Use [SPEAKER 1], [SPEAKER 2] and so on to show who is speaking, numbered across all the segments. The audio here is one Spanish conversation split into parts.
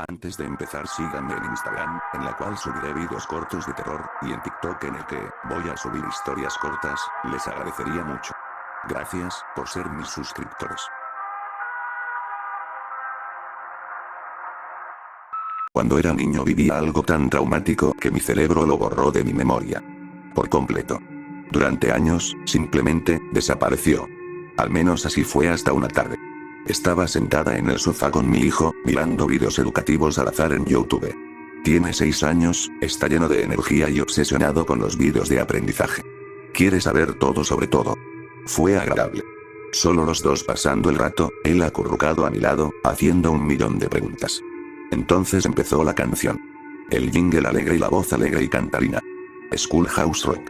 [SPEAKER 1] Antes de empezar, síganme en Instagram, en la cual subiré vídeos cortos de terror, y en TikTok en el que voy a subir historias cortas. Les agradecería mucho. Gracias por ser mis suscriptores. Cuando era niño viví algo tan traumático que mi cerebro lo borró de mi memoria. Por completo. Durante años, simplemente, desapareció. Al menos así fue hasta una tarde. Estaba sentada en el sofá con mi hijo, mirando vídeos educativos al azar en YouTube. Tiene 6 años, está lleno de energía y obsesionado con los vídeos de aprendizaje. Quiere saber todo sobre todo. Fue agradable. Solo los dos pasando el rato, él acurrucado a mi lado, haciendo 1.000.000 de preguntas. Entonces empezó la canción. El jingle alegre y la voz alegre y cantarina. Schoolhouse Rock.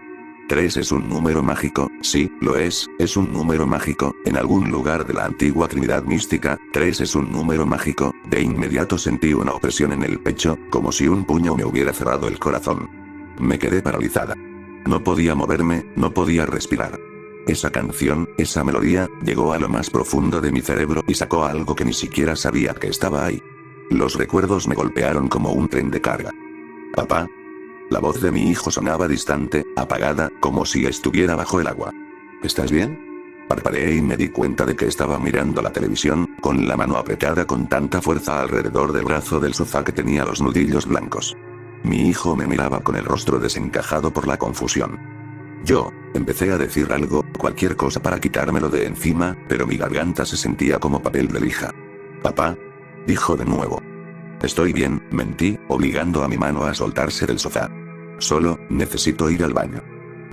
[SPEAKER 1] 3 es un número mágico, sí, lo es un número mágico, en algún lugar de la antigua Trinidad mística. 3 es un número mágico. De inmediato sentí una opresión en el pecho, como si un puño me hubiera cerrado el corazón. Me quedé paralizada. No podía moverme, no podía respirar. Esa canción, esa melodía, llegó a lo más profundo de mi cerebro y sacó algo que ni siquiera sabía que estaba ahí. Los recuerdos me golpearon como un tren de carga. Papá. La voz de mi hijo sonaba distante, apagada, como si estuviera bajo el agua. ¿Estás bien? Parpadeé y me di cuenta de que estaba mirando la televisión, con la mano apretada con tanta fuerza alrededor del brazo del sofá que tenía los nudillos blancos. Mi hijo me miraba con el rostro desencajado por la confusión. Yo, empecé a decir algo, cualquier cosa para quitármelo de encima, pero mi garganta se sentía como papel de lija. Papá. Dijo de nuevo. Estoy bien, mentí, obligando a mi mano a soltarse del sofá. Solo, necesito ir al baño.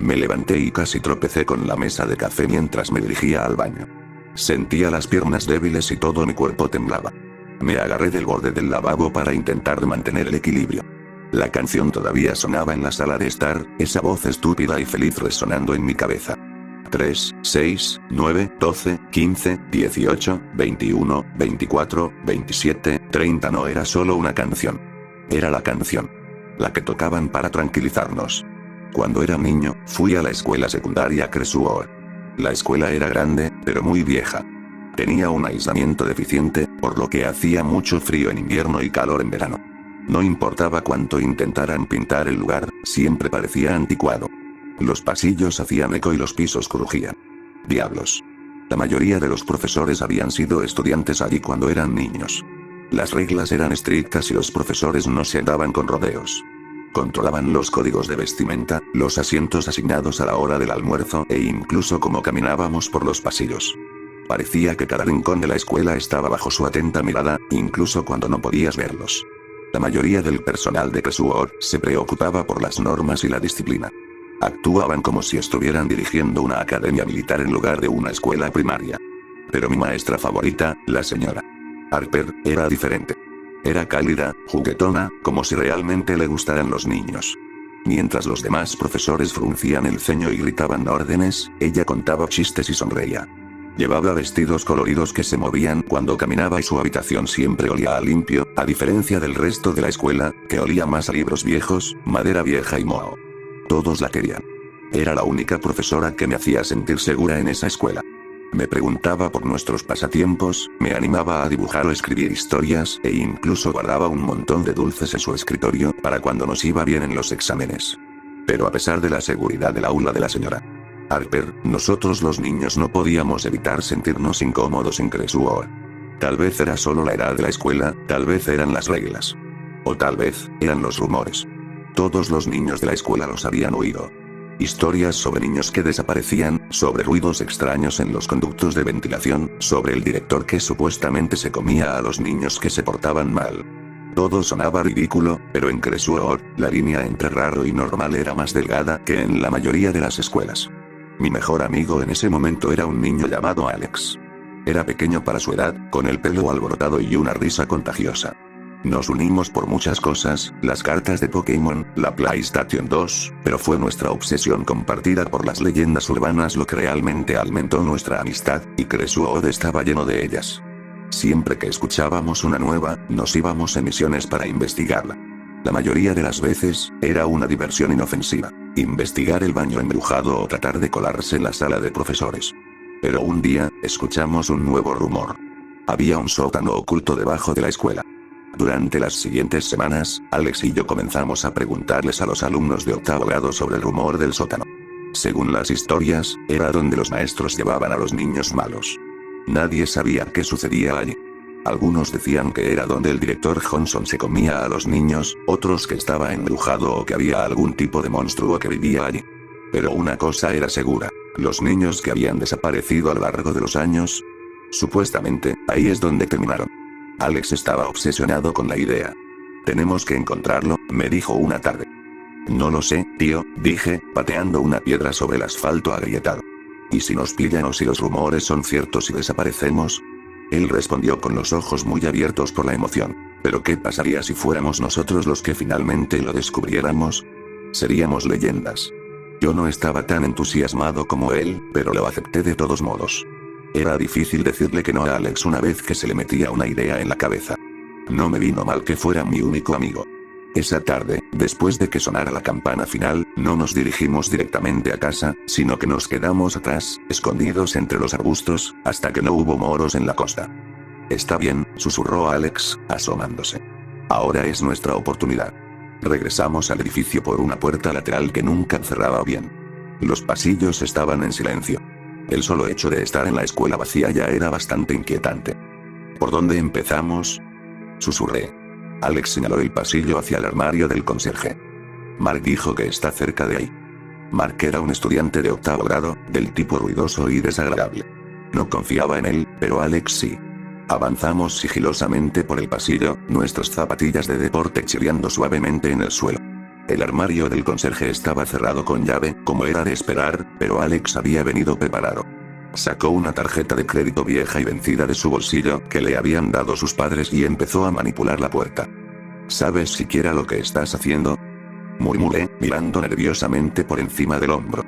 [SPEAKER 1] Me levanté y casi tropecé con la mesa de café mientras me dirigía al baño. Sentía las piernas débiles y todo mi cuerpo temblaba. Me agarré del borde del lavabo para intentar mantener el equilibrio. La canción todavía sonaba en la sala de estar, esa voz estúpida y feliz resonando en mi cabeza. 3, 6, 9, 12, 15, 18, 21, 24, 27, 30 no era solo una canción. Era la canción. La que tocaban para tranquilizarnos. Cuando era niño, fui a la escuela secundaria Creswell. La escuela era grande, pero muy vieja. Tenía un aislamiento deficiente, por lo que hacía mucho frío en invierno y calor en verano. No importaba cuánto intentaran pintar el lugar, siempre parecía anticuado. Los pasillos hacían eco y los pisos crujían. Diablos. La mayoría de los profesores habían sido estudiantes allí cuando eran niños. Las reglas eran estrictas y los profesores no se andaban con rodeos. Controlaban los códigos de vestimenta, los asientos asignados a la hora del almuerzo e incluso cómo caminábamos por los pasillos. Parecía que cada rincón de la escuela estaba bajo su atenta mirada, incluso cuando no podías verlos. La mayoría del personal de Creswell se preocupaba por las normas y la disciplina. Actuaban como si estuvieran dirigiendo una academia militar en lugar de una escuela primaria. Pero mi maestra favorita, la señora Harper, era diferente. Era cálida, juguetona, como si realmente le gustaran los niños. Mientras los demás profesores fruncían el ceño y gritaban órdenes, ella contaba chistes y sonreía. Llevaba vestidos coloridos que se movían cuando caminaba y su habitación siempre olía a limpio, a diferencia del resto de la escuela, que olía más a libros viejos, madera vieja y moho. Todos la querían. Era la única profesora que me hacía sentir segura en esa escuela. Me preguntaba por nuestros pasatiempos, me animaba a dibujar o escribir historias, e incluso guardaba un montón de dulces en su escritorio, para cuando nos iba bien en los exámenes. Pero a pesar de la seguridad del aula de la señora Harper, nosotros los niños no podíamos evitar sentirnos incómodos en Creswell. Tal vez era solo la edad de la escuela, tal vez eran las reglas. O tal vez, eran los rumores. Todos los niños de la escuela los habían oído. Historias sobre niños que desaparecían, sobre ruidos extraños en los conductos de ventilación, sobre el director que supuestamente se comía a los niños que se portaban mal. Todo sonaba ridículo, pero en Creswell, la línea entre raro y normal era más delgada que en la mayoría de las escuelas. Mi mejor amigo en ese momento era un niño llamado Alex. Era pequeño para su edad, con el pelo alborotado y una risa contagiosa. Nos unimos por muchas cosas, las cartas de Pokémon, la PlayStation 2, pero fue nuestra obsesión compartida por las leyendas urbanas lo que realmente alimentó nuestra amistad, y Creswell estaba lleno de ellas. Siempre que escuchábamos una nueva, nos íbamos en misiones para investigarla. La mayoría de las veces, era una diversión inofensiva, investigar el baño embrujado o tratar de colarse en la sala de profesores. Pero un día, escuchamos un nuevo rumor. Había un sótano oculto debajo de la escuela. Durante las siguientes semanas, Alex y yo comenzamos a preguntarles a los alumnos de octavo grado sobre el rumor del sótano. Según las historias, era donde los maestros llevaban a los niños malos. Nadie sabía qué sucedía allí. Algunos decían que era donde el director Johnson se comía a los niños, otros que estaba embrujado o que había algún tipo de monstruo que vivía allí. Pero una cosa era segura, los niños que habían desaparecido a lo largo de los años, supuestamente, ahí es donde terminaron. Alex estaba obsesionado con la idea. Tenemos que encontrarlo, me dijo una tarde. No lo sé, tío, dije, pateando una piedra sobre el asfalto agrietado. ¿Y si nos pillan o si los rumores son ciertos y desaparecemos? Él respondió con los ojos muy abiertos por la emoción. ¿Pero qué pasaría si fuéramos nosotros los que finalmente lo descubriéramos? Seríamos leyendas. Yo no estaba tan entusiasmado como él, pero lo acepté de todos modos. Era difícil decirle que no a Alex una vez que se le metía una idea en la cabeza. No me vino mal que fuera mi único amigo. Esa tarde, después de que sonara la campana final, no nos dirigimos directamente a casa, sino que nos quedamos atrás, escondidos entre los arbustos, hasta que no hubo moros en la costa. Está bien, susurró Alex, asomándose. Ahora es nuestra oportunidad. Regresamos al edificio por una puerta lateral que nunca cerraba bien. Los pasillos estaban en silencio. El solo hecho de estar en la escuela vacía ya era bastante inquietante. ¿Por dónde empezamos? Susurré. Alex señaló el pasillo hacia el armario del conserje. Mark dijo que está cerca de ahí. Mark era un estudiante de octavo grado, del tipo ruidoso y desagradable. No confiaba en él, pero Alex sí. Avanzamos sigilosamente por el pasillo, nuestras zapatillas de deporte chirriando suavemente en el suelo. El armario del conserje estaba cerrado con llave, como era de esperar, pero Alex había venido preparado. Sacó una tarjeta de crédito vieja y vencida de su bolsillo, que le habían dado sus padres y empezó a manipular la puerta. ¿Sabes siquiera lo que estás haciendo? Murmuré, mirando nerviosamente por encima del hombro.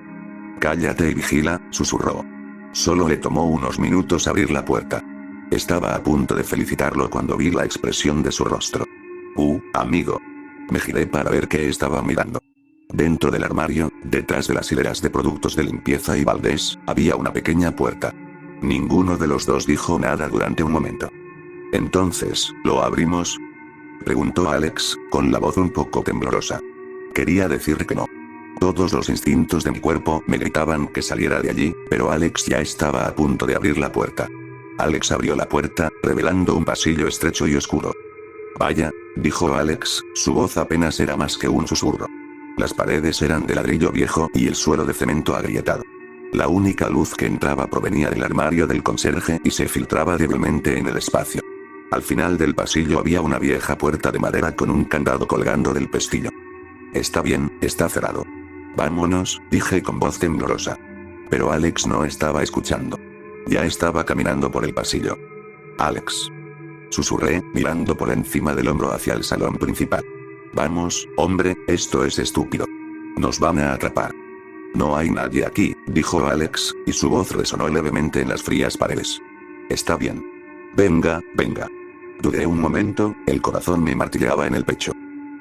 [SPEAKER 1] Cállate y vigila, susurró. Solo le tomó unos minutos abrir la puerta. Estaba a punto de felicitarlo cuando vi la expresión de su rostro. Amigo. Me giré para ver qué estaba mirando. Dentro del armario, detrás de las hileras de productos de limpieza y baldés, había una pequeña puerta. Ninguno de los dos dijo nada durante un momento. Entonces, ¿lo abrimos? Preguntó Alex, con la voz un poco temblorosa. Quería decir que no. Todos los instintos de mi cuerpo me gritaban que saliera de allí, pero Alex ya estaba a punto de abrir la puerta. Alex abrió la puerta, revelando un pasillo estrecho y oscuro. Vaya, dijo Alex, su voz apenas era más que un susurro. Las paredes eran de ladrillo viejo y el suelo de cemento agrietado. La única luz que entraba provenía del armario del conserje y se filtraba débilmente en el espacio. Al final del pasillo había una vieja puerta de madera con un candado colgando del pestillo. Está bien, está cerrado. Vámonos, dije con voz temblorosa. Pero Alex no estaba escuchando. Ya estaba caminando por el pasillo. Alex. Susurré, mirando por encima del hombro hacia el salón principal. Vamos, hombre, esto es estúpido. Nos van a atrapar. No hay nadie aquí, dijo Alex, y su voz resonó levemente en las frías paredes. Está bien. Venga, venga. Dudé un momento, el corazón me martillaba en el pecho.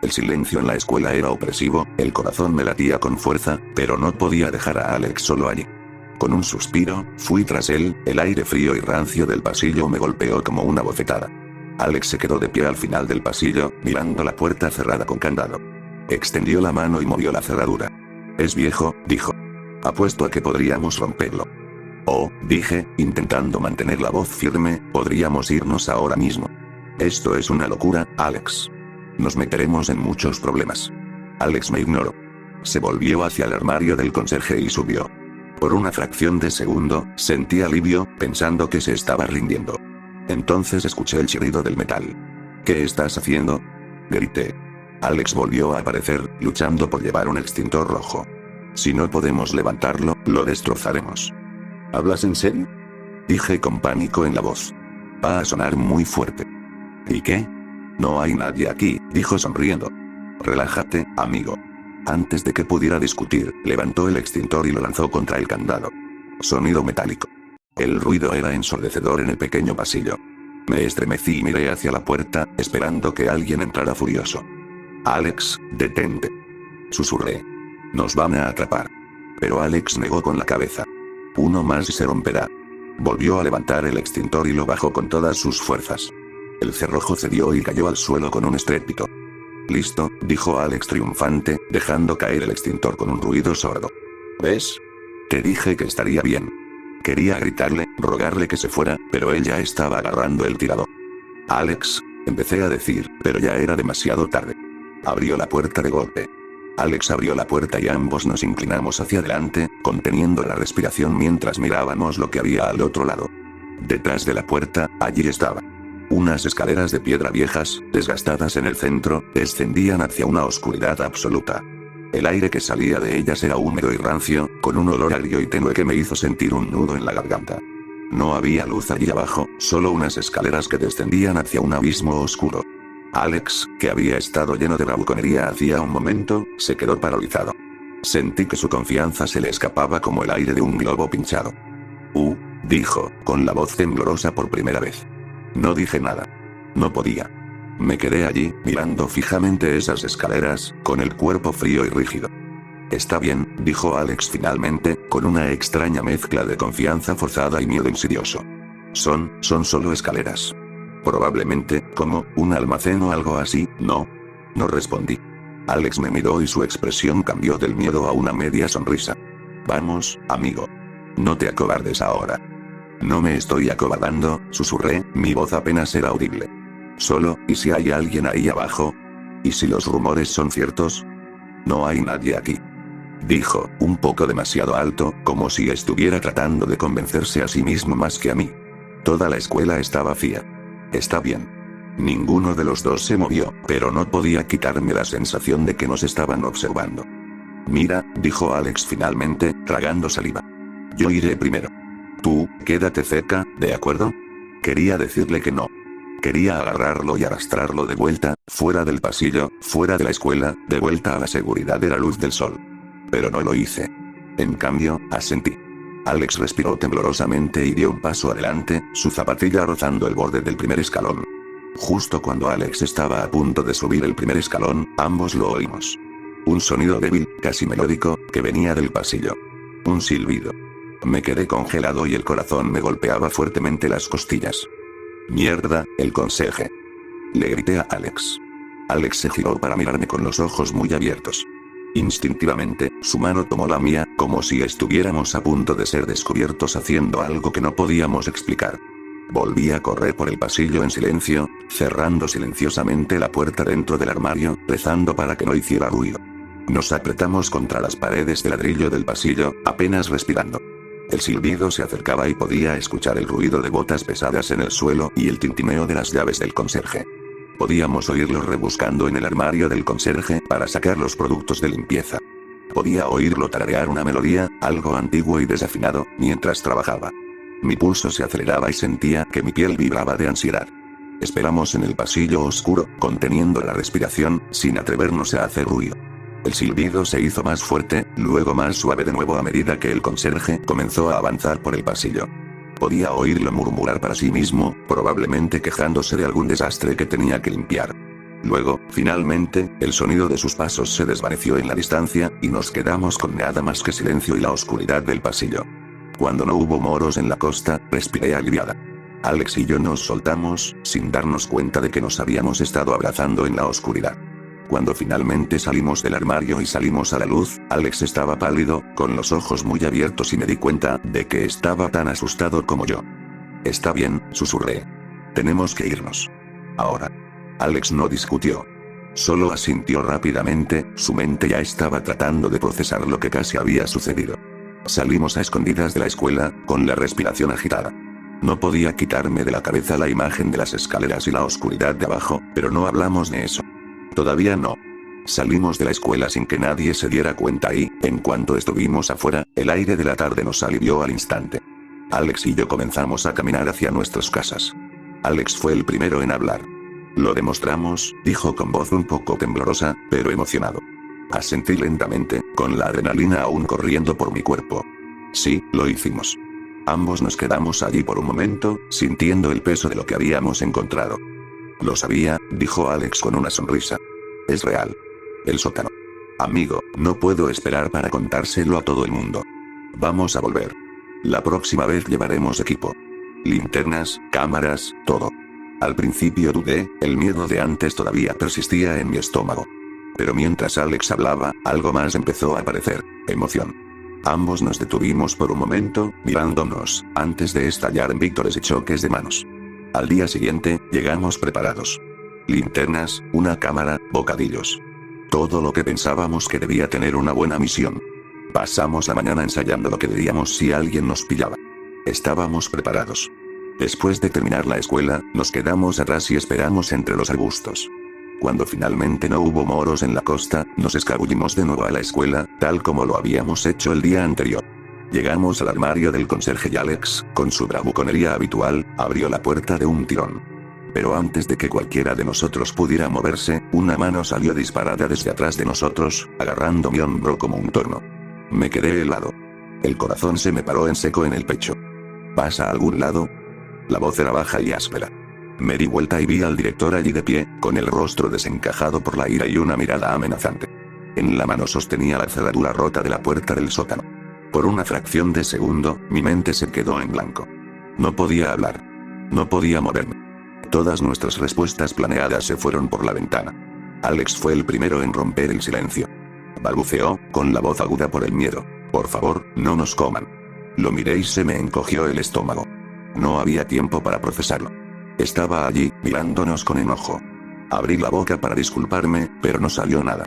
[SPEAKER 1] El silencio en la escuela era opresivo, el corazón me latía con fuerza, pero no podía dejar a Alex solo allí. Con un suspiro, fui tras él, el aire frío y rancio del pasillo me golpeó como una bofetada. Alex se quedó de pie al final del pasillo, mirando la puerta cerrada con candado. Extendió la mano y movió la cerradura. Es viejo, dijo. Apuesto a que podríamos romperlo. Oh, dije, intentando mantener la voz firme, podríamos irnos ahora mismo. Esto es una locura, Alex. Nos meteremos en muchos problemas. Alex me ignoró. Se volvió hacia el armario del conserje y subió. Por una fracción de segundo, sentí alivio, pensando que se estaba rindiendo. Entonces escuché el chirrido del metal. ¿Qué estás haciendo? Grité. Alex volvió a aparecer, luchando por llevar un extintor rojo. Si no podemos levantarlo, lo destrozaremos. ¿Hablas en serio? Dije con pánico en la voz. Va a sonar muy fuerte. ¿Y qué? No hay nadie aquí, dijo sonriendo. Relájate, amigo. Antes de que pudiera discutir, levantó el extintor y lo lanzó contra el candado. Sonido metálico. El ruido era ensordecedor en el pequeño pasillo. Me estremecí y miré hacia la puerta, esperando que alguien entrara furioso. Alex, detente. Susurré. Nos van a atrapar. Pero Alex negó con la cabeza. Uno más y se romperá. Volvió a levantar el extintor y lo bajó con todas sus fuerzas. El cerrojo cedió y cayó al suelo con un estrépito. Listo, dijo Alex triunfante, dejando caer el extintor con un ruido sordo. ¿Ves? Te dije que estaría bien. Quería gritarle, rogarle que se fuera, pero él ya estaba agarrando el tirador. Alex, empecé a decir, pero ya era demasiado tarde. Abrió la puerta de golpe. Alex abrió la puerta y ambos nos inclinamos hacia adelante, conteniendo la respiración mientras mirábamos lo que había al otro lado. Detrás de la puerta, allí estaba. Unas escaleras de piedra viejas, desgastadas en el centro, descendían hacia una oscuridad absoluta. El aire que salía de ellas era húmedo y rancio, con un olor agrio y tenue que me hizo sentir un nudo en la garganta. No había luz allí abajo, solo unas escaleras que descendían hacia un abismo oscuro. Alex, que había estado lleno de bravuconería hacía un momento, se quedó paralizado. Sentí que su confianza se le escapaba como el aire de un globo pinchado. Dijo, con la voz temblorosa por primera vez. No dije nada. No podía. Me quedé allí, mirando fijamente esas escaleras, con el cuerpo frío y rígido. Está bien, dijo Alex finalmente, con una extraña mezcla de confianza forzada y miedo insidioso. Son solo escaleras. Probablemente, como, un almacén o algo así, ¿no? No respondí. Alex me miró y su expresión cambió del miedo a una media sonrisa. Vamos, amigo. No te acobardes ahora. No me estoy acobardando, susurré, mi voz apenas era audible. Solo, ¿y si hay alguien ahí abajo? ¿Y si los rumores son ciertos? No hay nadie aquí. Dijo, un poco demasiado alto, como si estuviera tratando de convencerse a sí mismo más que a mí. Toda la escuela está vacía. Está bien. Ninguno de los dos se movió, pero no podía quitarme la sensación de que nos estaban observando. Mira, dijo Alex finalmente, tragando saliva. Yo iré primero. Tú, quédate cerca, ¿de acuerdo? Quería decirle que no. Quería agarrarlo y arrastrarlo de vuelta, fuera del pasillo, fuera de la escuela, de vuelta a la seguridad de la luz del sol. Pero no lo hice. En cambio, asentí. Alex respiró temblorosamente y dio un paso adelante, su zapatilla rozando el borde del primer escalón. Justo cuando Alex estaba a punto de subir el primer escalón, ambos lo oímos. Un sonido débil, casi melódico, que venía del pasillo. Un silbido. Me quedé congelado y el corazón me golpeaba fuertemente las costillas. Mierda, el conserje. Le grité a Alex. Alex se giró para mirarme con los ojos muy abiertos. Instintivamente, su mano tomó la mía, como si estuviéramos a punto de ser descubiertos haciendo algo que no podíamos explicar. Volví a correr por el pasillo en silencio, cerrando silenciosamente la puerta dentro del armario, rezando para que no hiciera ruido. Nos apretamos contra las paredes de ladrillo del pasillo, apenas respirando. El silbido se acercaba y podía escuchar el ruido de botas pesadas en el suelo y el tintineo de las llaves del conserje. Podíamos oírlo rebuscando en el armario del conserje para sacar los productos de limpieza. Podía oírlo tararear una melodía, algo antiguo y desafinado, mientras trabajaba. Mi pulso se aceleraba y sentía que mi piel vibraba de ansiedad. Esperamos en el pasillo oscuro, conteniendo la respiración, sin atrevernos a hacer ruido. El silbido se hizo más fuerte, luego más suave de nuevo a medida que el conserje comenzó a avanzar por el pasillo. Podía oírlo murmurar para sí mismo, probablemente quejándose de algún desastre que tenía que limpiar. Luego, finalmente, el sonido de sus pasos se desvaneció en la distancia, y nos quedamos con nada más que silencio y la oscuridad del pasillo. Cuando no hubo moros en la costa, respiré aliviada. Alex y yo nos soltamos, sin darnos cuenta de que nos habíamos estado abrazando en la oscuridad. Cuando finalmente salimos del armario y salimos a la luz, Alex estaba pálido, con los ojos muy abiertos y me di cuenta de que estaba tan asustado como yo. Está bien, susurré. Tenemos que irnos. Ahora. Alex no discutió. Solo asintió rápidamente, su mente ya estaba tratando de procesar lo que casi había sucedido. Salimos a escondidas de la escuela, con la respiración agitada. No podía quitarme de la cabeza la imagen de las escaleras y la oscuridad de abajo, pero no hablamos de eso. Todavía no. Salimos de la escuela sin que nadie se diera cuenta y, en cuanto estuvimos afuera, el aire de la tarde nos alivió al instante. Alex y yo comenzamos a caminar hacia nuestras casas. Alex fue el primero en hablar. Lo demostramos, dijo con voz un poco temblorosa, pero emocionado. Asentí lentamente, con la adrenalina aún corriendo por mi cuerpo. Sí, lo hicimos. Ambos nos quedamos allí por un momento, sintiendo el peso de lo que habíamos encontrado. Lo sabía, dijo Alex con una sonrisa. Es real. El sótano. Amigo, no puedo esperar para contárselo a todo el mundo. Vamos a volver. La próxima vez llevaremos equipo. Linternas, cámaras, todo. Al principio dudé, el miedo de antes todavía persistía en mi estómago. Pero mientras Alex hablaba, algo más empezó a aparecer: emoción. Ambos nos detuvimos por un momento, mirándonos, antes de estallar en vítores y choques de manos. Al día siguiente, llegamos preparados. Linternas, una cámara, bocadillos. Todo lo que pensábamos que debía tener una buena misión. Pasamos la mañana ensayando lo que diríamos si alguien nos pillaba. Estábamos preparados. Después de terminar la escuela, nos quedamos atrás y esperamos entre los arbustos. Cuando finalmente no hubo moros en la costa, nos escabullimos de nuevo a la escuela, tal como lo habíamos hecho el día anterior. Llegamos al armario del conserje y Alex, con su bravuconería habitual, abrió la puerta de un tirón. Pero antes de que cualquiera de nosotros pudiera moverse, una mano salió disparada desde atrás de nosotros, agarrando mi hombro como un torno. Me quedé helado. El corazón se me paró en seco en el pecho. ¿Vas a algún lado? La voz era baja y áspera. Me di vuelta y vi al director allí de pie, con el rostro desencajado por la ira y una mirada amenazante. En la mano sostenía la cerradura rota de la puerta del sótano. Por una fracción de segundo, mi mente se quedó en blanco. No podía hablar. No podía moverme. Todas nuestras respuestas planeadas se fueron por la ventana. Alex fue el primero en romper el silencio. Balbuceó, con la voz aguda por el miedo: por favor, no nos coman. Lo miré y se me encogió el estómago. No había tiempo para procesarlo. Estaba allí, mirándonos con enojo. Abrí la boca para disculparme, pero no salió nada.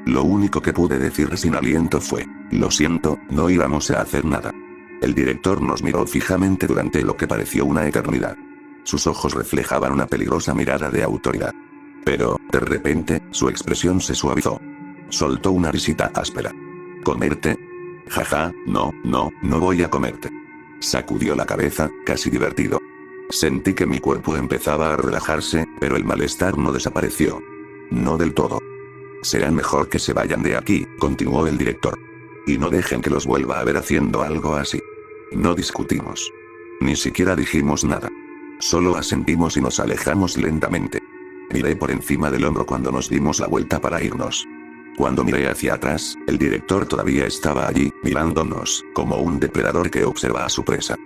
[SPEAKER 1] Lo único que pude decir sin aliento fue: lo siento, no íbamos a hacer nada. El director nos miró fijamente durante lo que pareció una eternidad. Sus ojos reflejaban una peligrosa mirada de autoridad. Pero, de repente, su expresión se suavizó. Soltó una risita áspera. ¿Comerte? Jaja, no voy a comerte. Sacudió la cabeza, casi divertido. Sentí que mi cuerpo empezaba a relajarse, pero el malestar no desapareció. No del todo. Será mejor que se vayan de aquí, continuó el director. Y no dejen que los vuelva a ver haciendo algo así. No discutimos. Ni siquiera dijimos nada. Solo asentimos y nos alejamos lentamente. Miré por encima del hombro cuando nos dimos la vuelta para irnos. Cuando miré hacia atrás, el director todavía estaba allí, mirándonos, como un depredador que observa a su presa.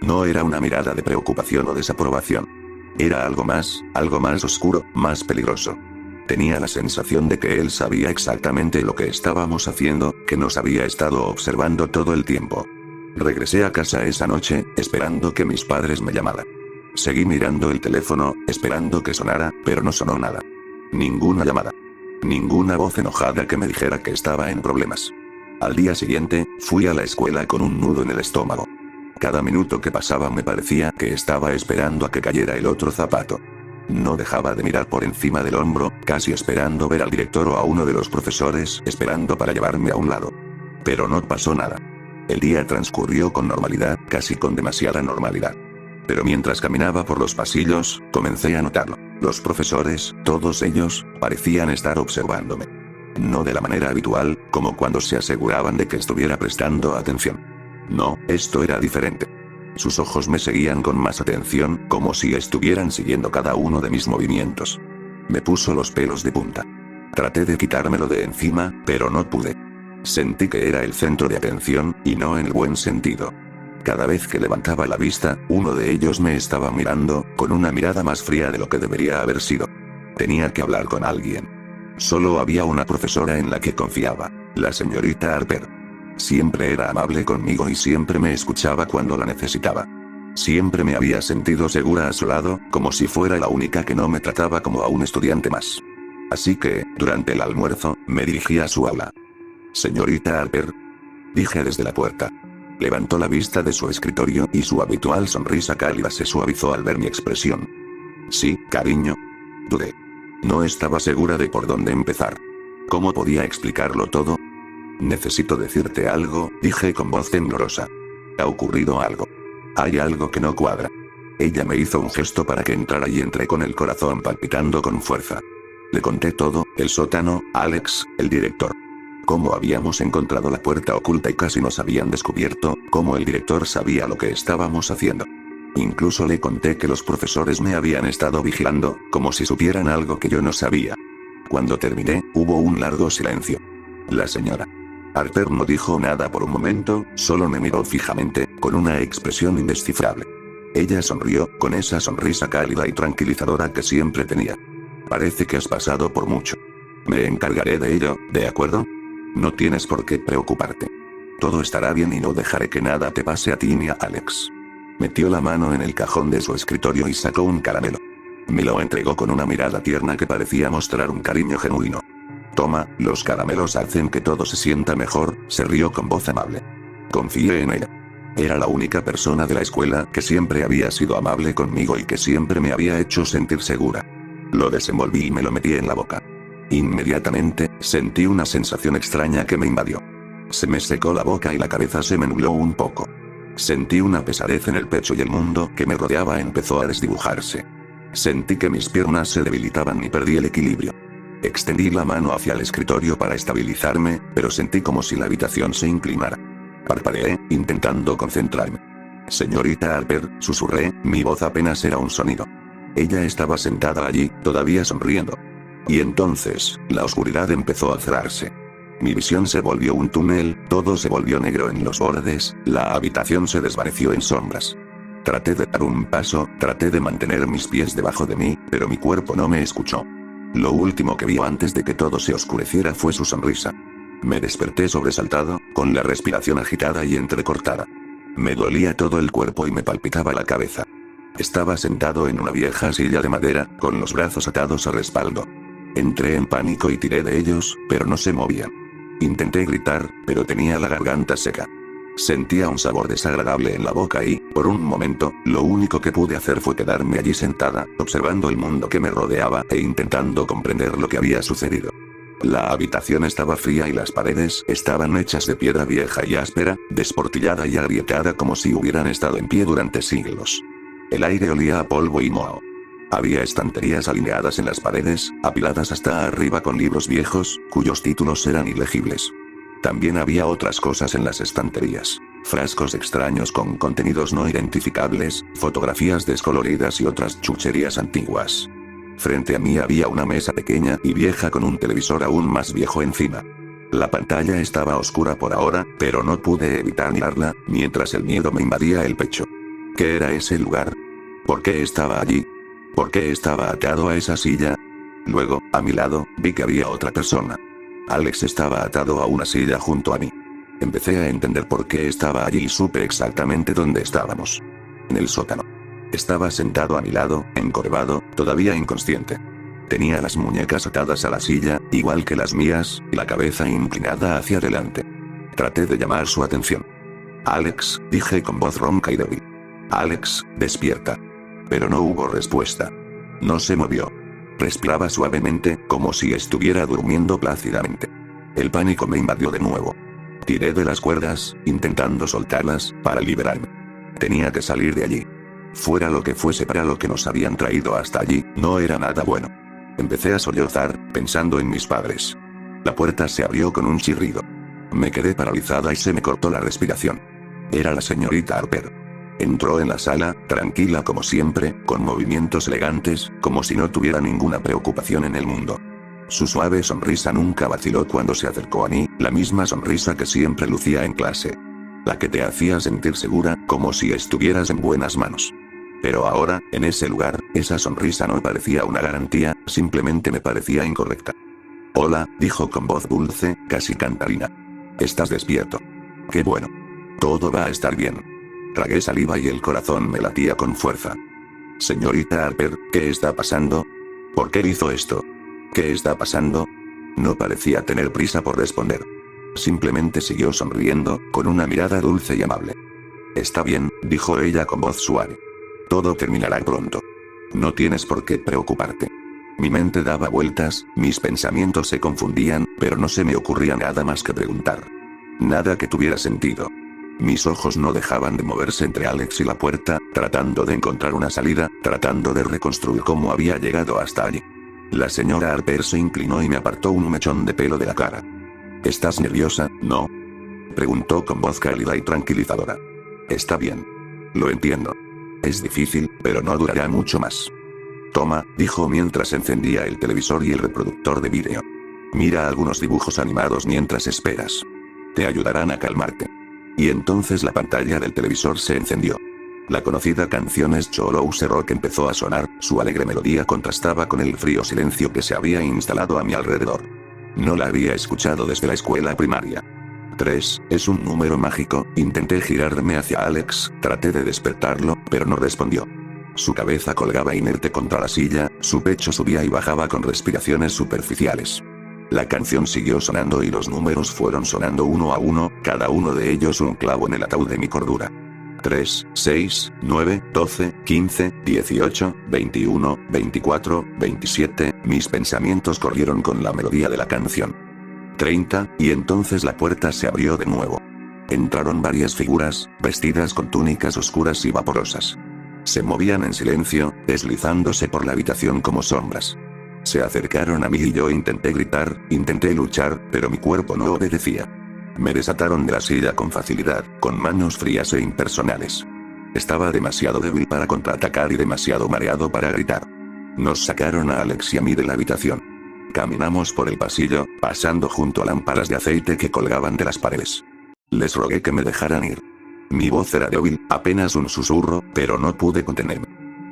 [SPEAKER 1] No era una mirada de preocupación o desaprobación. Era algo más oscuro, más peligroso. Tenía la sensación de que él sabía exactamente lo que estábamos haciendo, que nos había estado observando todo el tiempo. Regresé a casa esa noche, esperando que mis padres me llamaran. Seguí mirando el teléfono, esperando que sonara, pero no sonó nada. Ninguna llamada. Ninguna voz enojada que me dijera que estaba en problemas. Al día siguiente, fui a la escuela con un nudo en el estómago. Cada minuto que pasaba me parecía que estaba esperando a que cayera el otro zapato. No dejaba de mirar por encima del hombro, casi esperando ver al director o a uno de los profesores, esperando para llevarme a un lado. Pero no pasó nada. El día transcurrió con normalidad, casi con demasiada normalidad. Pero mientras caminaba por los pasillos, comencé a notarlo. Los profesores, todos ellos, parecían estar observándome. No de la manera habitual, como cuando se aseguraban de que estuviera prestando atención. No, esto era diferente. Sus ojos me seguían con más atención, como si estuvieran siguiendo cada uno de mis movimientos. Me puso los pelos de punta. Traté de quitármelo de encima, pero no pude. Sentí que era el centro de atención, y no en el buen sentido. Cada vez que levantaba la vista, uno de ellos me estaba mirando, con una mirada más fría de lo que debería haber sido. Tenía que hablar con alguien. Solo había una profesora en la que confiaba, la señorita Harper. Siempre era amable conmigo y siempre me escuchaba cuando la necesitaba. Siempre me había sentido segura a su lado, como si fuera la única que no me trataba como a un estudiante más. Así que, durante el almuerzo, me dirigí a su aula. «Señorita Harper», dije desde la puerta. Levantó la vista de su escritorio y su habitual sonrisa cálida se suavizó al ver mi expresión. «Sí, cariño». Dudé. No estaba segura de por dónde empezar. ¿Cómo podía explicarlo todo? «Necesito decirte algo», dije con voz temblorosa. «Ha ocurrido algo. Hay algo que no cuadra». Ella me hizo un gesto para que entrara y entré con el corazón palpitando con fuerza. Le conté todo, el sótano, Alex, el director. Cómo habíamos encontrado la puerta oculta y casi nos habían descubierto, cómo el director sabía lo que estábamos haciendo. Incluso le conté que los profesores me habían estado vigilando, como si supieran algo que yo no sabía. Cuando terminé, hubo un largo silencio. La señora Harper no dijo nada por un momento, solo me miró fijamente, con una expresión indescifrable. Ella sonrió, con esa sonrisa cálida y tranquilizadora que siempre tenía. Parece que has pasado por mucho. Me encargaré de ello, ¿de acuerdo? No tienes por qué preocuparte. Todo estará bien y no dejaré que nada te pase a ti ni a Alex. Metió la mano en el cajón de su escritorio y sacó un caramelo. Me lo entregó con una mirada tierna que parecía mostrar un cariño genuino. Toma, los caramelos hacen que todo se sienta mejor, se rió con voz amable. Confié en ella. Era la única persona de la escuela que siempre había sido amable conmigo y que siempre me había hecho sentir segura. Lo desenvolví y me lo metí en la boca. Inmediatamente, sentí una sensación extraña que me invadió. Se me secó la boca y la cabeza se me nubló un poco. Sentí una pesadez en el pecho y el mundo que me rodeaba empezó a desdibujarse. Sentí que mis piernas se debilitaban y perdí el equilibrio. Extendí la mano hacia el escritorio para estabilizarme, pero sentí como si la habitación se inclinara. Parpadeé, intentando concentrarme. Señorita Harper, susurré, mi voz apenas era un sonido. Ella estaba sentada allí, todavía sonriendo. Y entonces, la oscuridad empezó a cerrarse. Mi visión se volvió un túnel, todo se volvió negro en los bordes, la habitación se desvaneció en sombras. Traté de dar un paso, traté de mantener mis pies debajo de mí, pero mi cuerpo no me escuchó. Lo último que vi antes de que todo se oscureciera fue su sonrisa. Me desperté sobresaltado, con la respiración agitada y entrecortada. Me dolía todo el cuerpo y me palpitaba la cabeza. Estaba sentado en una vieja silla de madera, con los brazos atados a respaldo. Entré en pánico y tiré de ellos, pero no se movían. Intenté gritar, pero tenía la garganta seca. Sentía un sabor desagradable en la boca y, por un momento, lo único que pude hacer fue quedarme allí sentada, observando el mundo que me rodeaba e intentando comprender lo que había sucedido. La habitación estaba fría y las paredes estaban hechas de piedra vieja y áspera, desportillada y agrietada como si hubieran estado en pie durante siglos. El aire olía a polvo y moho. Había estanterías alineadas en las paredes, apiladas hasta arriba con libros viejos, cuyos títulos eran ilegibles. También había otras cosas en las estanterías. Frascos extraños con contenidos no identificables, fotografías descoloridas y otras chucherías antiguas. Frente a mí había una mesa pequeña y vieja con un televisor aún más viejo encima. La pantalla estaba oscura por ahora, pero no pude evitar mirarla, mientras el miedo me invadía el pecho. ¿Qué era ese lugar? ¿Por qué estaba allí? ¿Por qué estaba atado a esa silla? Luego, a mi lado, vi que había otra persona. Alex estaba atado a una silla junto a mí. Empecé a entender por qué estaba allí y supe exactamente dónde estábamos. En el sótano. Estaba sentado a mi lado, encorvado, todavía inconsciente. Tenía las muñecas atadas a la silla, igual que las mías, y la cabeza inclinada hacia adelante. Traté de llamar su atención. Alex, dije con voz ronca y débil. Alex, despierta. Pero no hubo respuesta. No se movió. Respiraba suavemente, como si estuviera durmiendo plácidamente. El pánico me invadió de nuevo. Tiré de las cuerdas, intentando soltarlas, para liberarme. Tenía que salir de allí. Fuera lo que fuese para lo que nos habían traído hasta allí, no era nada bueno. Empecé a sollozar, pensando en mis padres. La puerta se abrió con un chirrido. Me quedé paralizada y se me cortó la respiración. Era la señorita Harper. Entró en la sala, tranquila como siempre, con movimientos elegantes, como si no tuviera ninguna preocupación en el mundo. Su suave sonrisa nunca vaciló cuando se acercó a mí, la misma sonrisa que siempre lucía en clase. La que te hacía sentir segura, como si estuvieras en buenas manos. Pero ahora, en ese lugar, esa sonrisa no parecía una garantía, simplemente me parecía incorrecta. Hola, dijo con voz dulce, casi cantarina. ¿Estás despierto? Qué bueno. Todo va a estar bien. Tragué saliva y el corazón me latía con fuerza. Señorita Harper, ¿qué está pasando? ¿Por qué hizo esto? ¿Qué está pasando? No parecía tener prisa por responder. Simplemente siguió sonriendo, con una mirada dulce y amable. Está bien, dijo ella con voz suave. Todo terminará pronto. No tienes por qué preocuparte. Mi mente daba vueltas, mis pensamientos se confundían, pero no se me ocurría nada más que preguntar. Nada que tuviera sentido. Mis ojos no dejaban de moverse entre Alex y la puerta, tratando de encontrar una salida, tratando de reconstruir cómo había llegado hasta allí. La señora Harper se inclinó y me apartó un mechón de pelo de la cara. ¿Estás nerviosa, no? Preguntó con voz cálida y tranquilizadora. Está bien. Lo entiendo. Es difícil, pero no durará mucho más. Toma, dijo mientras encendía el televisor y el reproductor de vídeo. Mira algunos dibujos animados mientras esperas. Te ayudarán a calmarte. Y entonces la pantalla del televisor se encendió. La conocida canción Es Cholouse Rock empezó a sonar, su alegre melodía contrastaba con el frío silencio que se había instalado a mi alrededor. No la había escuchado desde la escuela primaria. 3, es un número mágico, intenté girarme hacia Alex, traté de despertarlo, pero no respondió. Su cabeza colgaba inerte contra la silla, su pecho subía y bajaba con respiraciones superficiales. La canción siguió sonando y los números fueron sonando uno a uno, cada uno de ellos un clavo en el ataúd de mi cordura. 3, 6, 9, 12, 15, 18, 21, 24, 27, mis pensamientos corrieron con la melodía de la canción. 30, y entonces la puerta se abrió de nuevo. Entraron varias figuras, vestidas con túnicas oscuras y vaporosas. Se movían en silencio, deslizándose por la habitación como sombras. Se acercaron a mí y yo intenté gritar, intenté luchar, pero mi cuerpo no obedecía. Me desataron de la silla con facilidad, con manos frías e impersonales. Estaba demasiado débil para contraatacar y demasiado mareado para gritar. Nos sacaron a Alex y a mí de la habitación. Caminamos por el pasillo, pasando junto a lámparas de aceite que colgaban de las paredes. Les rogué que me dejaran ir. Mi voz era débil, apenas un susurro, pero no pude contenerme.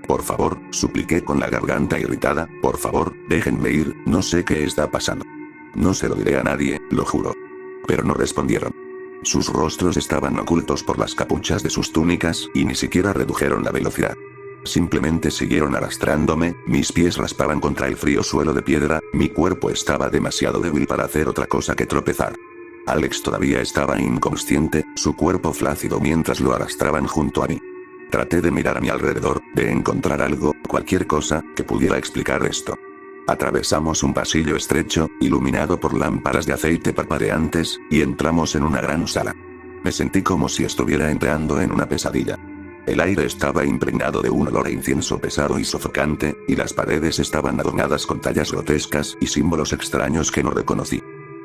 [SPEAKER 1] Por favor, supliqué con la garganta irritada, por favor, déjenme ir, no sé qué está pasando. No se lo diré a nadie, lo juro. Pero no respondieron. Sus rostros estaban ocultos por las capuchas de sus túnicas, y ni siquiera redujeron la velocidad. Simplemente siguieron arrastrándome, mis pies raspaban contra el frío suelo de piedra, mi cuerpo estaba demasiado débil para hacer otra cosa que tropezar. Alex todavía estaba inconsciente, su cuerpo flácido mientras lo arrastraban junto a mí. Traté de mirar a mi alrededor, de encontrar algo, cualquier cosa, que pudiera explicar esto. Atravesamos un pasillo estrecho, iluminado por lámparas de aceite parpadeantes, y entramos en una gran sala. Me sentí como si estuviera entrando en una pesadilla. El aire estaba impregnado de un olor a incienso pesado y sofocante, y las paredes estaban adornadas con tallas grotescas y símbolos extraños que no reconocí.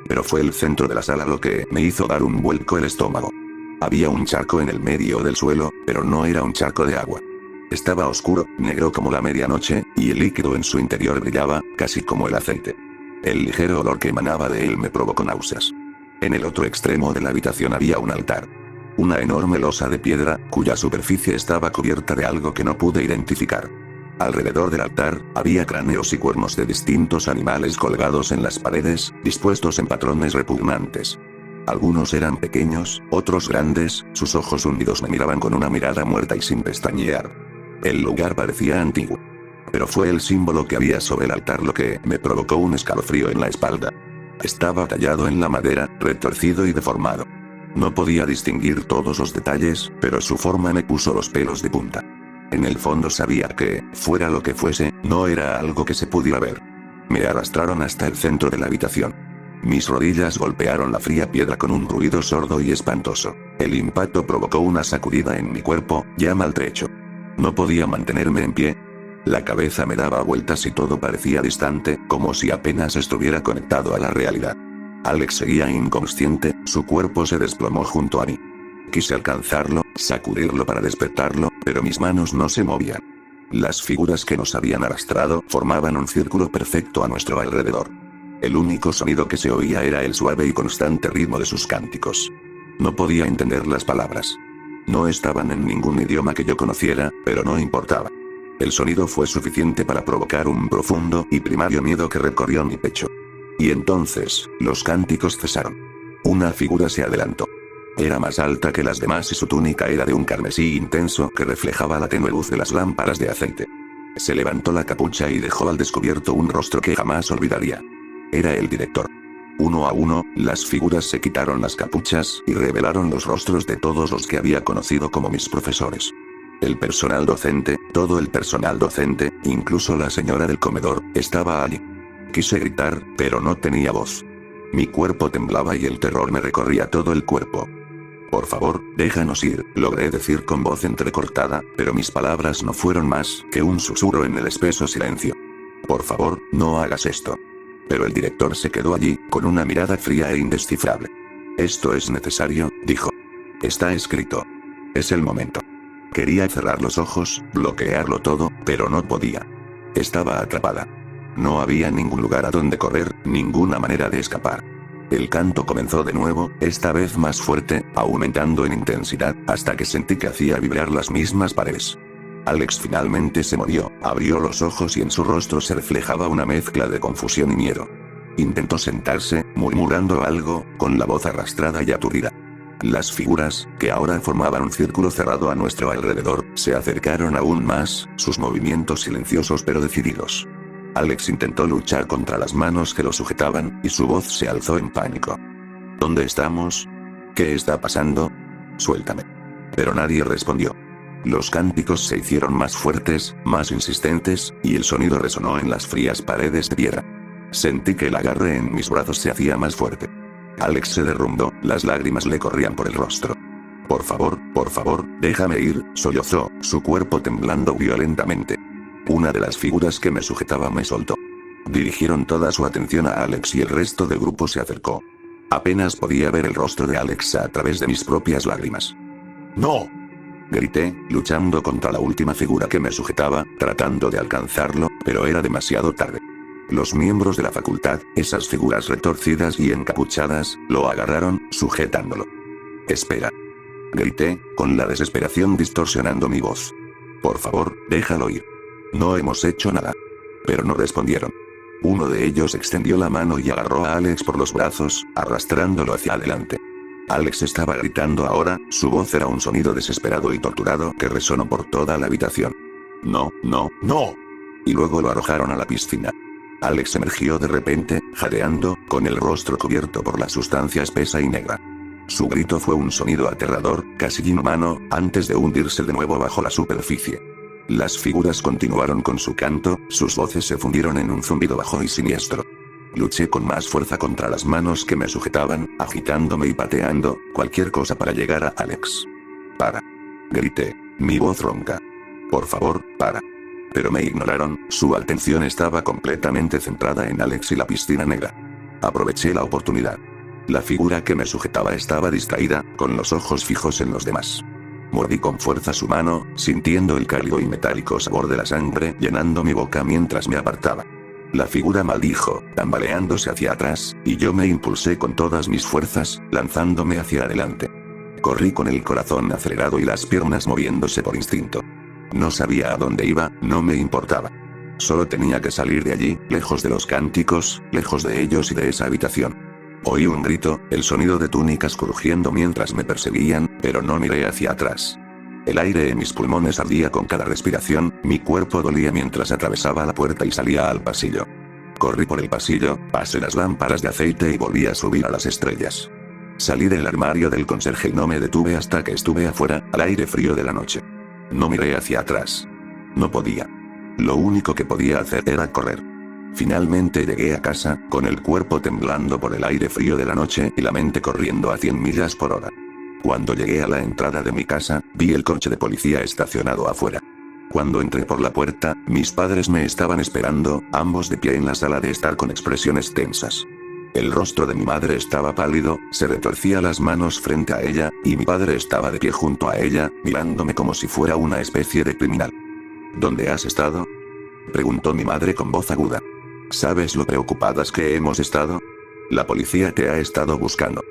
[SPEAKER 1] Pero fue el centro de la sala lo que me hizo dar un vuelco el estómago. Había un charco en el medio del suelo, pero no era un charco de agua. Estaba oscuro, negro como la medianoche, y el líquido en su interior brillaba, casi como el aceite. El ligero olor que emanaba de él me provocó náuseas. En el otro extremo de la habitación había un altar. Una enorme losa de piedra, cuya superficie estaba cubierta de algo que no pude identificar. Alrededor del altar, había cráneos y cuernos de distintos animales colgados en las paredes, dispuestos en patrones repugnantes. Algunos eran pequeños, otros grandes, sus ojos hundidos me miraban con una mirada muerta y sin pestañear. El lugar parecía antiguo. Pero fue el símbolo que había sobre el altar lo que me provocó un escalofrío en la espalda. Estaba tallado en la madera, retorcido y deformado. No podía distinguir todos los detalles, pero su forma me puso los pelos de punta. En el fondo sabía que, fuera lo que fuese, no era algo que se pudiera ver. Me arrastraron hasta el centro de la habitación. Mis rodillas golpearon la fría piedra con un ruido sordo y espantoso. El impacto provocó una sacudida en mi cuerpo, ya maltrecho. No podía mantenerme en pie. La cabeza me daba vueltas y todo parecía distante, como si apenas estuviera conectado a la realidad. Alex seguía inconsciente, su cuerpo se desplomó junto a mí. Quise alcanzarlo, sacudirlo para despertarlo, pero mis manos no se movían. Las figuras que nos habían arrastrado formaban un círculo perfecto a nuestro alrededor. El único sonido que se oía era el suave y constante ritmo de sus cánticos. No podía entender las palabras. No estaban en ningún idioma que yo conociera, pero no importaba. El sonido fue suficiente para provocar un profundo y primario miedo que recorrió mi pecho. Y entonces, los cánticos cesaron. Una figura se adelantó. Era más alta que las demás y su túnica era de un carmesí intenso que reflejaba la tenue luz de las lámparas de aceite. Se levantó la capucha y dejó al descubierto un rostro que jamás olvidaría. Era el director. Uno a uno, las figuras se quitaron las capuchas y revelaron los rostros de todos los que había conocido como mis profesores. El personal docente, todo el personal docente, incluso la señora del comedor, estaba allí. Quise gritar, pero no tenía voz. Mi cuerpo temblaba y el terror me recorría todo el cuerpo. Por favor, déjanos ir, logré decir con voz entrecortada, pero mis palabras no fueron más que un susurro en el espeso silencio. Por favor, no hagas esto. Pero el director se quedó allí, con una mirada fría e indescifrable. Esto es necesario, dijo. Está escrito. Es el momento. Quería cerrar los ojos, bloquearlo todo, pero no podía. Estaba atrapada. No había ningún lugar a donde correr, ninguna manera de escapar. El canto comenzó de nuevo, esta vez más fuerte, aumentando en intensidad, hasta que sentí que hacía vibrar las mismas paredes. Alex finalmente se movió, abrió los ojos y en su rostro se reflejaba una mezcla de confusión y miedo. Intentó sentarse, murmurando algo, con la voz arrastrada y aturdida. Las figuras, que ahora formaban un círculo cerrado a nuestro alrededor, se acercaron aún más, sus movimientos silenciosos pero decididos. Alex intentó luchar contra las manos que lo sujetaban, y su voz se alzó en pánico. ¿Dónde estamos? ¿Qué está pasando? Suéltame. Pero nadie respondió. Los cánticos se hicieron más fuertes, más insistentes, y el sonido resonó en las frías paredes de piedra. Sentí que el agarre en mis brazos se hacía más fuerte. Alex se derrumbó, las lágrimas le corrían por el rostro. Por favor, déjame ir, sollozó, su cuerpo temblando violentamente. Una de las figuras que me sujetaba me soltó. Dirigieron toda su atención a Alex y el resto del grupo se acercó. Apenas podía ver el rostro de Alex a través de mis propias lágrimas. ¡No! Grité, luchando contra la última figura que me sujetaba, tratando de alcanzarlo, pero era demasiado tarde. Los miembros de la facultad, esas figuras retorcidas y encapuchadas, lo agarraron, sujetándolo. Espera. Grité, con la desesperación distorsionando mi voz. Por favor, déjalo ir. No hemos hecho nada. Pero no respondieron. Uno de ellos extendió la mano y agarró a Alex por los brazos, arrastrándolo hacia adelante. Alex estaba gritando ahora, su voz era un sonido desesperado y torturado que resonó por toda la habitación. No. Y luego lo arrojaron a la piscina. Alex emergió de repente, jadeando, con el rostro cubierto por la sustancia espesa y negra. Su grito fue un sonido aterrador, casi inhumano, antes de hundirse de nuevo bajo la superficie. Las figuras continuaron con su canto, sus voces se fundieron en un zumbido bajo y siniestro. Luché con más fuerza contra las manos que me sujetaban, agitándome y pateando, cualquier cosa para llegar a Alex. Para. Grité, mi voz ronca. Por favor, para. Pero me ignoraron, su atención estaba completamente centrada en Alex y la piscina negra. Aproveché la oportunidad. La figura que me sujetaba estaba distraída, con los ojos fijos en los demás. Mordí con fuerza su mano, sintiendo el cálido y metálico sabor de la sangre llenando mi boca mientras me apartaba. La figura maldijo, tambaleándose hacia atrás, y yo me impulsé con todas mis fuerzas, lanzándome hacia adelante. Corrí con el corazón acelerado y las piernas moviéndose por instinto. No sabía a dónde iba, no me importaba. Solo tenía que salir de allí, lejos de los cánticos, lejos de ellos y de esa habitación. Oí un grito, el sonido de túnicas crujiendo mientras me perseguían, pero no miré hacia atrás. El aire en mis pulmones ardía con cada respiración, mi cuerpo dolía mientras atravesaba la puerta y salía al pasillo. Corrí por el pasillo, pasé las lámparas de aceite y volví a subir a las estrellas. Salí del armario del conserje y no me detuve hasta que estuve afuera, al aire frío de la noche. No miré hacia atrás. No podía. Lo único que podía hacer era correr. Finalmente llegué a casa, con el cuerpo temblando por el aire frío de la noche y la mente corriendo a 100 millas por hora. Cuando llegué a la entrada de mi casa, vi el coche de policía estacionado afuera. Cuando entré por la puerta, mis padres me estaban esperando, ambos de pie en la sala de estar con expresiones tensas. El rostro de mi madre estaba pálido, se retorcía las manos frente a ella, y mi padre estaba de pie junto a ella, mirándome como si fuera una especie de criminal. ¿Dónde has estado?, preguntó mi madre con voz aguda. ¿Sabes lo preocupadas que hemos estado? La policía te ha estado buscando.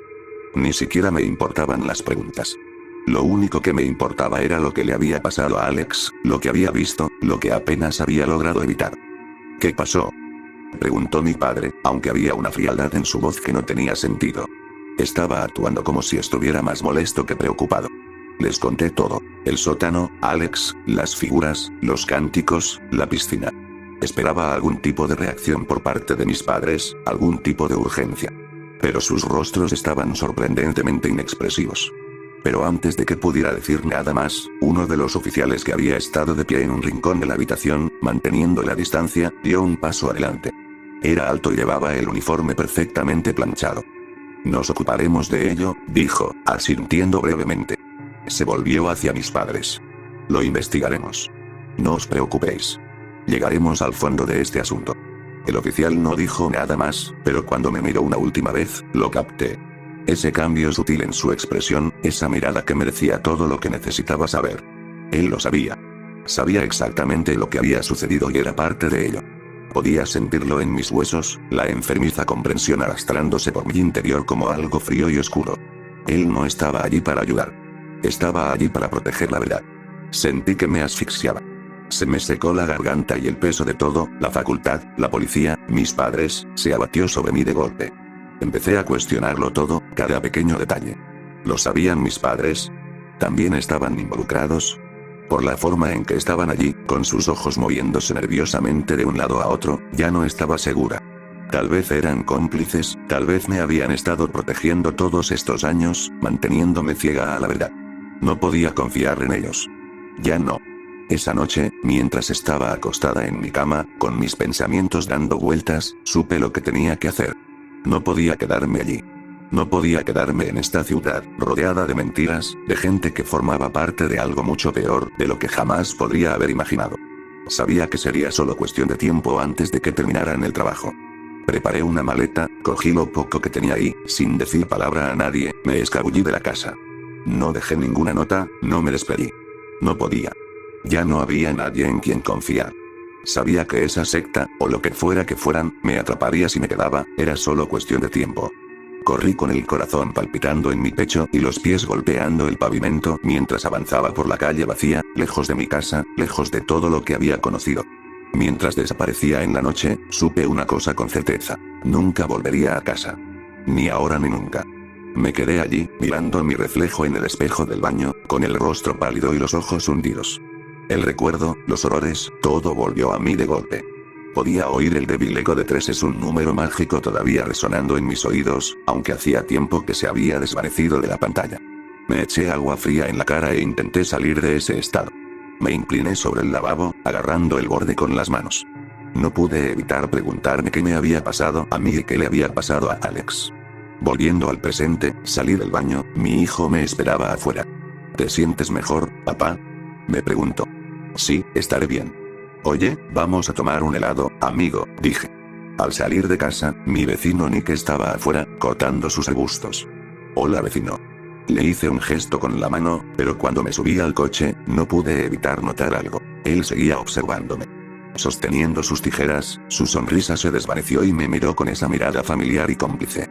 [SPEAKER 1] Ni siquiera me importaban las preguntas. Lo único que me importaba era lo que le había pasado a Alex, lo que había visto, lo que apenas había logrado evitar. ¿Qué pasó?, preguntó mi padre, aunque había una frialdad en su voz que no tenía sentido. Estaba actuando como si estuviera más molesto que preocupado. Les conté todo: el sótano, Alex, las figuras, los cánticos, la piscina. Esperaba algún tipo de reacción por parte de mis padres, algún tipo de urgencia. Pero sus rostros estaban sorprendentemente inexpresivos. Pero antes de que pudiera decir nada más, uno de los oficiales que había estado de pie en un rincón de la habitación, manteniendo la distancia, dio un paso adelante. Era alto y llevaba el uniforme perfectamente planchado. Nos ocuparemos de ello, dijo, asintiendo brevemente. Se volvió hacia mis padres. Lo investigaremos. No os preocupéis. Llegaremos al fondo de este asunto. El oficial no dijo nada más, pero cuando me miró una última vez, lo capté. Ese cambio sutil en su expresión, esa mirada que me decía todo lo que necesitaba saber. Él lo sabía. Sabía exactamente lo que había sucedido y era parte de ello. Podía sentirlo en mis huesos, la enfermiza comprensión arrastrándose por mi interior como algo frío y oscuro. Él no estaba allí para ayudar. Estaba allí para proteger la verdad. Sentí que me asfixiaba. Se me secó la garganta y el peso de todo, la facultad, la policía, mis padres, se abatió sobre mí de golpe. Empecé a cuestionarlo todo, cada pequeño detalle. ¿Lo sabían mis padres? ¿También estaban involucrados? Por la forma en que estaban allí, con sus ojos moviéndose nerviosamente de un lado a otro, ya no estaba segura. Tal vez eran cómplices, tal vez me habían estado protegiendo todos estos años, manteniéndome ciega a la verdad. No podía confiar en ellos. Ya no. Esa noche, mientras estaba acostada en mi cama, con mis pensamientos dando vueltas, supe lo que tenía que hacer. No podía quedarme allí. No podía quedarme en esta ciudad, rodeada de mentiras, de gente que formaba parte de algo mucho peor de lo que jamás podría haber imaginado. Sabía que sería solo cuestión de tiempo antes de que terminaran el trabajo. Preparé una maleta, cogí lo poco que tenía ahí, sin decir palabra a nadie, me escabullí de la casa. No dejé ninguna nota, no me despedí. No podía. Ya no había nadie en quien confiar. Sabía que esa secta, o lo que fueran, me atraparía si me quedaba, era solo cuestión de tiempo. Corrí con el corazón palpitando en mi pecho y los pies golpeando el pavimento mientras avanzaba por la calle vacía, lejos de mi casa, lejos de todo lo que había conocido. Mientras desaparecía en la noche, supe una cosa con certeza. Nunca volvería a casa. Ni ahora ni nunca. Me quedé allí, mirando mi reflejo en el espejo del baño, con el rostro pálido y los ojos hundidos. El recuerdo, los horrores, todo volvió a mí de golpe. Podía oír el débil eco de 3 es un número mágico todavía resonando en mis oídos, aunque hacía tiempo que se había desvanecido de la pantalla. Me eché agua fría en la cara e intenté salir de ese estado. Me incliné sobre el lavabo, agarrando el borde con las manos. No pude evitar preguntarme qué me había pasado a mí y qué le había pasado a Alex. Volviendo al presente, salí del baño, mi hijo me esperaba afuera. ¿Te sientes mejor, papá?, me preguntó. Sí, estaré bien. Oye, vamos a tomar un helado, amigo, dije. Al salir de casa, mi vecino Nick estaba afuera, cortando sus arbustos. Hola vecino. Le hice un gesto con la mano, pero cuando me subí al coche, no pude evitar notar algo. Él seguía observándome. Sosteniendo sus tijeras, su sonrisa se desvaneció y me miró con esa mirada familiar y cómplice.